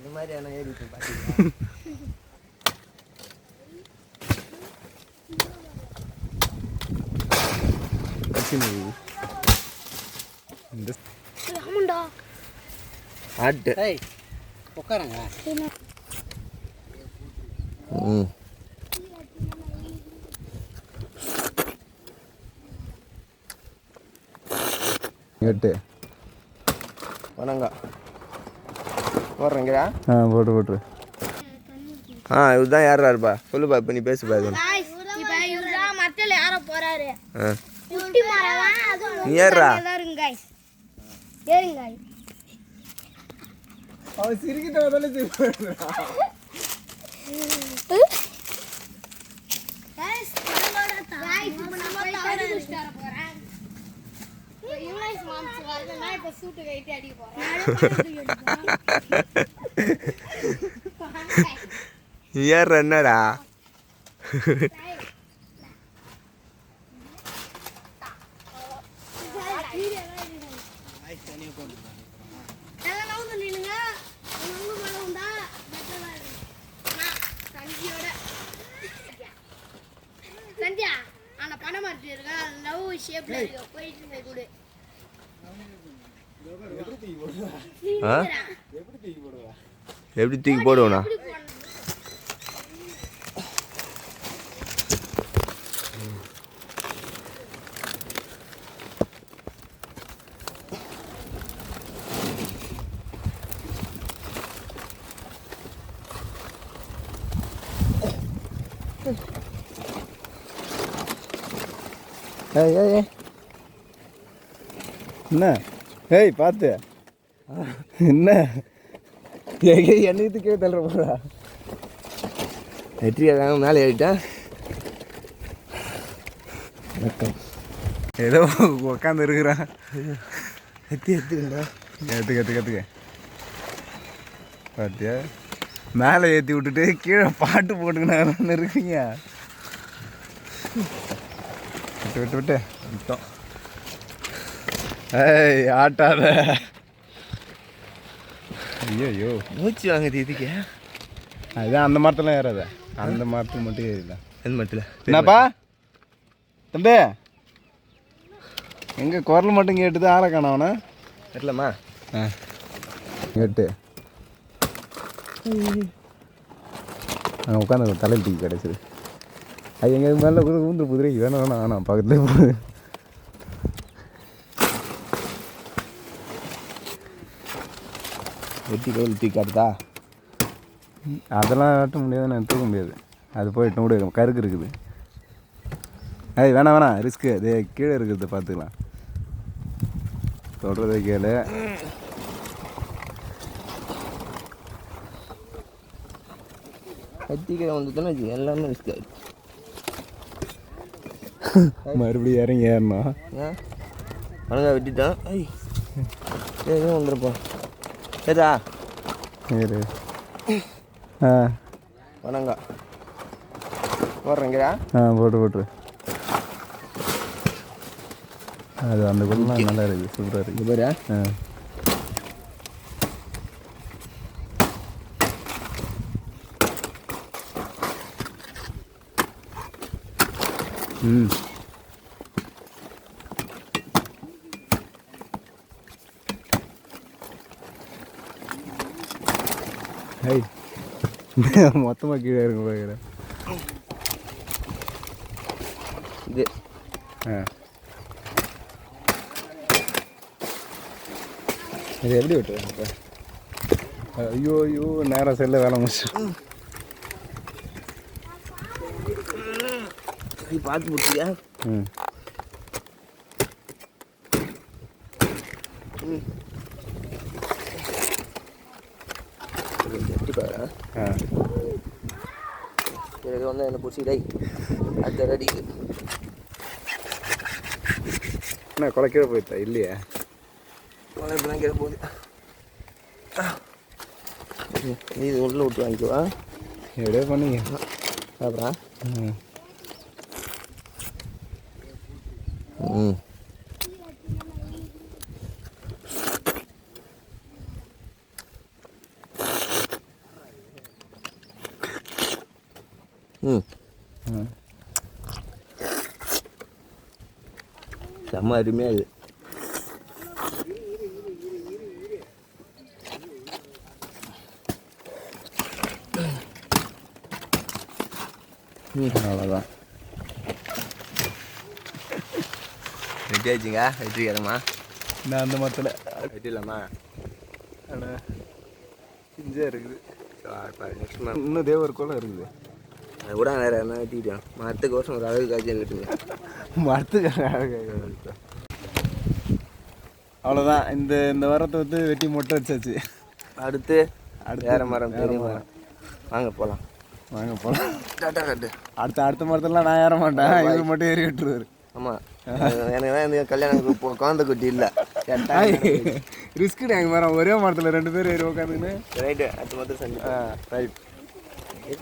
இந்த மாதிரி ஆனால் ஏறிட்டு பார்த்தீங்களா? ஆட்டு உட்காருங்க. எட்டு வணங்க போடுறீங்களா? போட்டு இதுதான் யாரா இருப்பா சொல்லுப்பா. இப்போ நீ பேசுப்பா. இது நீ ஏறா அவன் சிரிக்கிட்ட ஏற என்னடா எப்படி தூக்கி போடுவா? என்ன ஏய் பார்த்து என்ன என்னத்துக்கே தள்ளுற போறா? வெற்றியாக மேலே ஏறிட்டேன். ஏதோ உக்காந்து இருக்கிறான். கற்றுக்க பார்த்தியா? மேலே ஏற்றி விட்டுட்டு கீழே பாட்டு போட்டுக்கினான்னு இருக்கீங்க. விட்டு விட்டோம். ஏய் ஆட்டாத. ஐயோ மூச்சு வாங்குது இதுக்கு. அதுதான் அந்த மரத்துலாம் ஏறாத. அந்த மரத்துக்கு மட்டும் ஏறிடலாம். எந்த மரத்தில் என்னப்பா தம்பி? எங்கே குரல் மட்டும் கேட்டுது. ஆளை காணவனா தெரியலம்மா. கேட்டு உட்காந்து தலையில் தூக்கி கிடச்சிது. அது எங்கே மேலே ஊந்துரு புதிரை வேணாம் பக்கத்தில் போகுது. வெட்டி கையில் தூக்கி காட்டுதா? அதெல்லாம் வெட்ட முடியாது. நான் தூக்க முடியாது. அது போய் எட்டு கூட கருக்கு இருக்குது. வேணாம் ரிஸ்க்கு. அது கீழே இருக்கிறத பார்த்துக்கலாம். சொல்கிறத கேளு. கத்திக்கை வந்துட்டோன்னு வச்சு எல்லாமே ரிஸ்க் ஆகிடுச்சு. மறுபடியும் இறங்கி ஏறணும். வணங்க வெட்டிட்டான். எதுவும் வந்துருப்பா. சரிதா சரி. வணங்க போடுறீங்களா? போட்டு அது அந்த குள்ளலாம் நல்லா இருக்குது. சூப்பராக இருக்குது பாரு. மொத்தமாக கீழே இருக்க போகிறேன். இது இது எப்படி விட்டுறேன் இப்போ? ஐயோ நேரம் செல்ல வேலை முடிச்சு பார்த்து முடிச்சியா? எனக்கு வந்து என்ன பிடிச்சிடை அடுத்த ரெடி. என்ன கொலை கீழே போயிட்டா? இல்லையா கொலை இப்பெல்லாம் கீழே போகுது. நீ இது உள்ள விட்டு வாங்கிக்குவா. எப்படியே பண்ணிங்க அப்புறம். செம்ம அருமையாக இது. அவ்வளோதான். ரெடி ஆச்சுங்க. வெற்றிகரமா நான் அந்த மரத்தில் வெட்டிடலாமா? ஆனால் கிஞ்சா இருக்குது. நெக்ஸ்ட் மந்த் இன்னும் தேவ ஒரு கோலம் இருக்குது. அது கூட வேறு என்ன வெட்டிக்கிட்டோம். மரத்துக்கு வருஷம் ஒரு அழகு காய்ச்சல் கட்டுங்க. மரத்துக்கு அவ்வளோதான். இந்த இந்த வாரத்தை வந்து வெட்டி மொட்டை வச்சாச்சு. அடுத்து வேறு மரம், பெரிய மரம். வாங்க போகலாம். வாங்க போகலாம். டாட்டா காட்டு. அடுத்த மரத்துலலாம் நான் ஏற மாட்டேன். இவர் மட்டும் ஏறி விட்டுருவாரு. ஆமாம், எனக்கு தான் இந்த கல்யாணம் குழந்தை குட்டி இல்லை. ரிஸ்க்கு எங்கள் மரம் ஒரே மரத்தில் 2 பேர் ஏறி உட்காந்துன்னு. ரைட்டு, அடுத்த மரத்தில் செஞ்சு. ரைட்.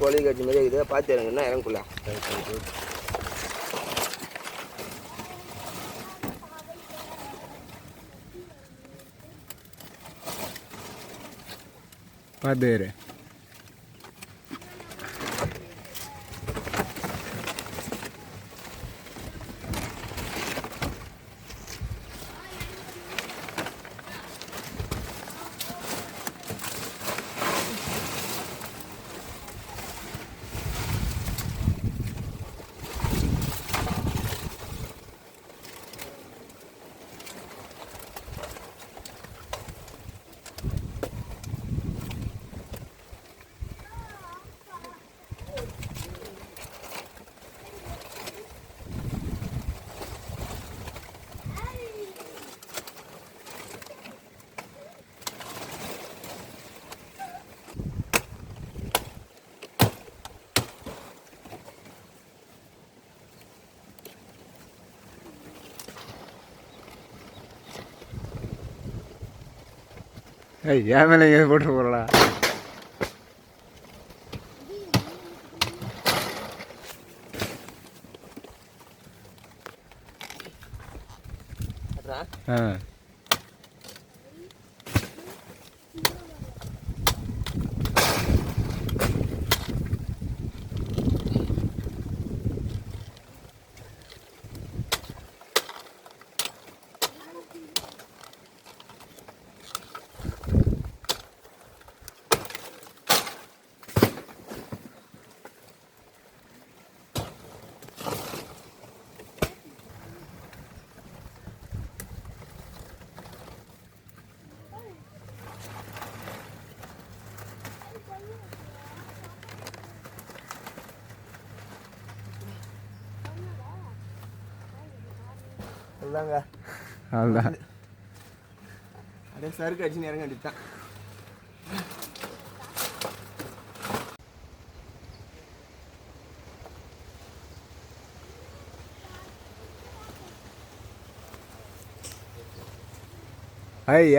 கோழி காட்சி மாதிரி இருக்குது. பார்த்து இறங்குன்னா இறங்குள்ள. பார்த்து ஏறு. ஏன் மேலே எங்கே போட்டு போகிறடா? ஆ அதுதாங்க. அதுதான். அப்படியே சருக்கு அடிச்சுன்னு இறங்க வேண்டியதுதான்.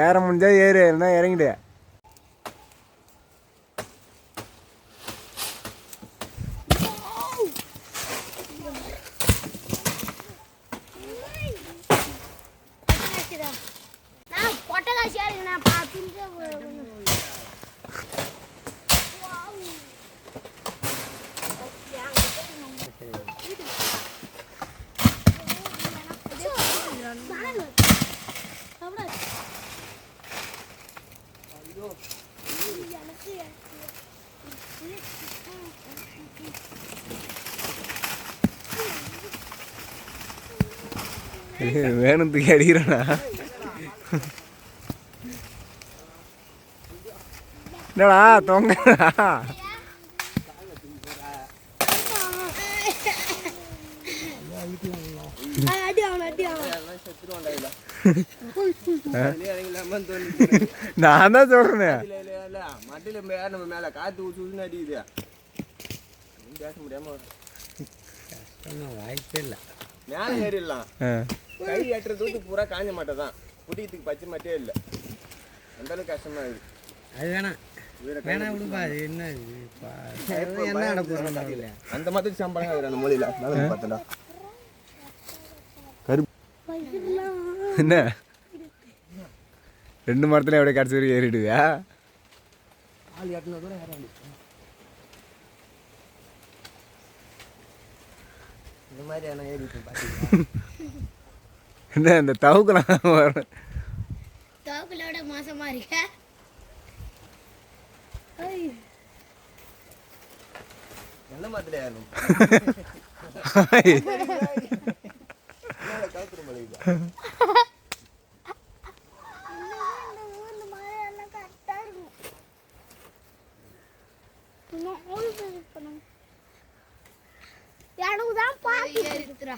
ஏற முடிஞ்சா ஏறு, இல்லைன்னா இறங்கிடு. வேணுத்துக்கு அடிக்கிறேண்ணா. என்னடா தொங்கடா? நான் தான் சொல்றேன். மட்டில நம்ம மேல காத்து ஊசுன்னு அடிக்குது. பேச முடியாம வாய்ப்பே இல்லை. மேலே ஏறிடலாம். கை ஏற்ற தூத்து பூரா காஞ்ச மாட்டை தான். புடிக்கிறதுக்கு பச்சை மாட்டே இல்லை. அந்த அளவுக்கு கஷ்டமா இருக்கு. அது வேணாம் வேணாம் விடுப்பா. அது என்ன என்ன நடக்கும்? அந்த மாதிரி சம்பளம் அந்த மூலையில பார்த்தா கருப்பு என்ன 2 மரத்துல எவ்வளோ கடைசி வரைக்கும் ஏறிடுவியா? ஆள் 800 தூரம் ஏற வேண்டியது. இந்த மாதிரி ஆனால் ஏறி பார்த்தீங்களா இந்த தவுக்குலாம் வரும். தோக்குலோட மோசமா இருக்க எந்த மாதிரி ஏறணும் கவுத்துரு மலைக்கு எனக்கு தான் பாத்து இருக்குறா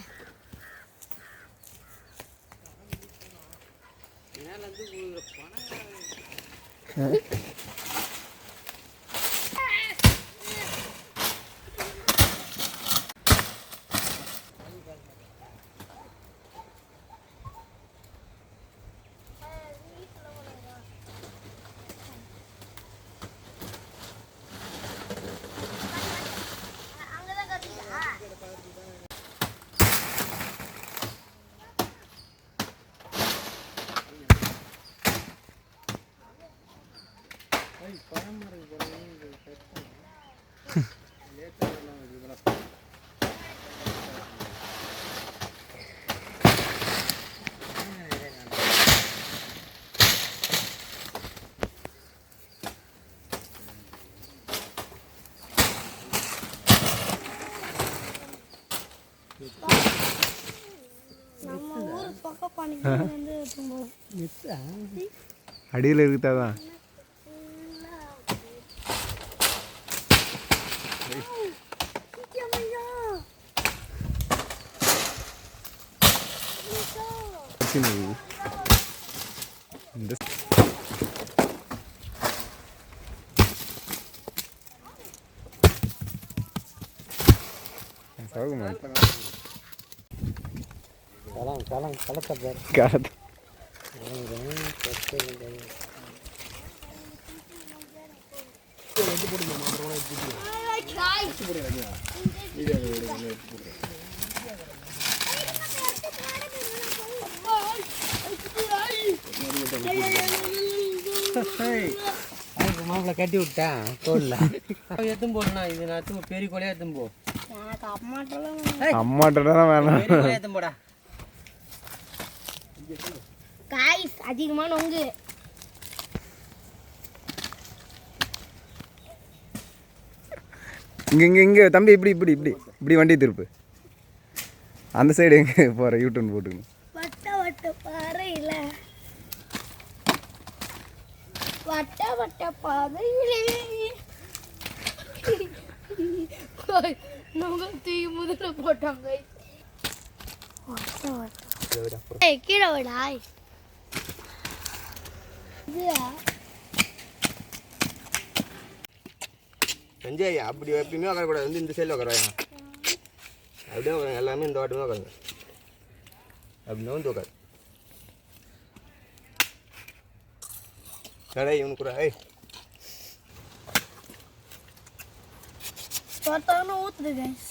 நம்ம ஊர் பக்கம் பண்ணிட்டு வந்து போவோம் அடியில் இருக்குதாதான் இந்த களத்தை பேர் காலத்து மாப்பிள்ள கட்டி விட்டேன் தோல்ல எத்தும் போடணா இது நான் பெரிய கொலையா எத்தும் போ அம்மாட்ட தான் வேணாம் பெரிய கொலையா எத்தும் போடா காய்ஸ் அதிகமான உங்கு இங்கே தம்பி இப்படி வண்டி திருப்பு அந்த சைடு எங்கே போகிற யூட்டர்ன் போட்டுக்கணும் வட்ட வட்ட பாறையில வட்ட வட்ட பாறையிலே நம்ம தூக்கி முதல்ல போட்டாங்க வட்ட வட்ட ஏய் கீழே விடா சஞ்சய் அப்படி எப்பயுமே உட்காரக்கூடாது வந்து இந்த சைடில் உட்காருவாங்க அப்படியே உட்காருங்க எல்லாமே இந்த வாட்டமே உட்காருங்க அப்படின்னா வந்து உட்காரு கடை இவனுக்கு கூட ஏய் பார்த்தாலும் ஊத்துது கைஸ்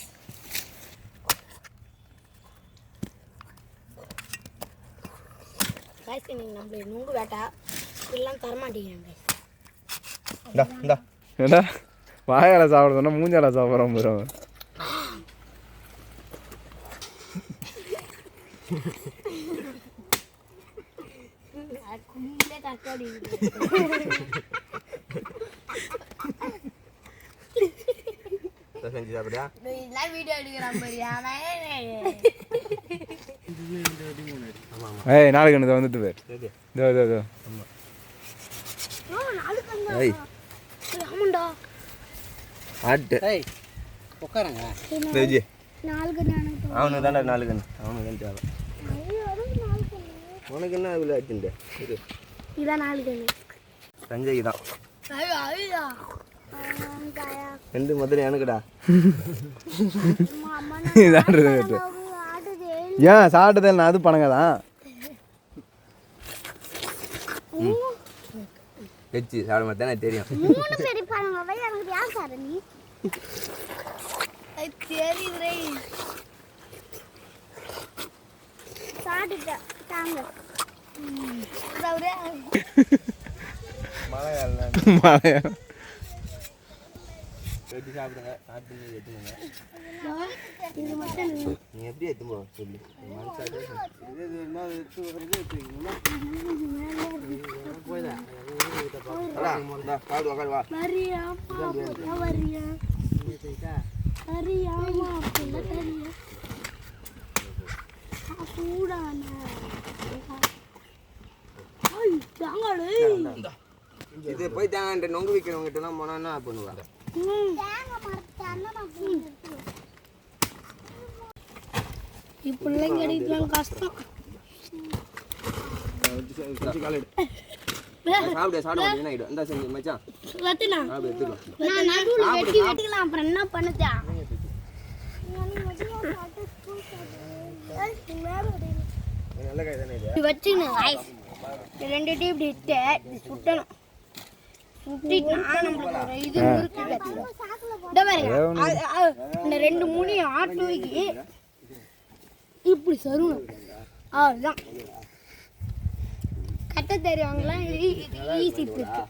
கைஸ் நீங்கள் நம்மள நுங்கு வேட்டா எல்லாம் தரமாட்டேங்கிறாங்க இந்தா ஏடா வாயால் சாப்பிட சொன்னா மூஞ்சால சாப்பிட்றோம் போகிறோம் கும்பிலே தக்காளி செஞ்சு சாப்பிடியா இதெல்லாம் வீடியோ எடுக்கிறான் பாரியா ஏய் நாளைக்கு ஒன்று வந்துட்டு பேர் இதோ ஏய் ஆமாண்டா ஆட்டு ஏய் உட்காருங்க வெஜ்ஜி நாளுக்கு எனக்கு அவனுக்கு தாண்டா நாலு கண்ணு அவனுக்கு தான் தேவை உனக்கு என்ன இவ்வளோ ஆச்சுண்டு இது இதான் நாளுக்கு சஞ்சய்க்கு தான் ஐயோ ஐயா ரெண்டு முதல்ல எனக்குடா இதான்றது ஏன் சாப்பிட்டதில்ல நான் அது பணங்க தான் வச்சு சாப்பிட மாட்டேன் எனக்கு தெரியும் மூணு பேர் பாருங்க எனக்கு யார் சார் நீ தெரியுதுரே சாப்பிட்டுட்டேன் தாங்க மழை மழையா வெட்டி சாப்பிடுங்க சாப்பிட்டு எடுத்துங்க இது மட்டும் நீ எப்படி எடுத்துப்போ சொல்லு இது போய் தேங்க நொங்கு விற்கிறவங்க எல்லாம் போனா என்ன பண்ணுவாங்க பிள்ளைங்க கிடைக்கலாம் கஷ்டம். சாப்பிடு சாப்பிடு இந்த செஞ்சு மச்சான் ரத்தினா, சாப்பிடு எடுத்துக்கோ நான் நடுவுல வெட்டிக்கலாம். அப்புறம் என்ன பண்ணுதா? நல்ல காய் தானே இது இது வச்சுக்கணும் guys. இது ரெண்டு டீ இப்படி இட்டு இப்படி சுட்டணும். சுட்டிட்டுனா நம்மளுக்கு ஒரு இது இருக்குது. இந்த பாருங்க, இந்த ரெண்டு மூணையும் ஆட்டு வைக்கி இப்படி சருணும். அவ்வளோதான். கட்ட தெரியாங்களா? Easy trick.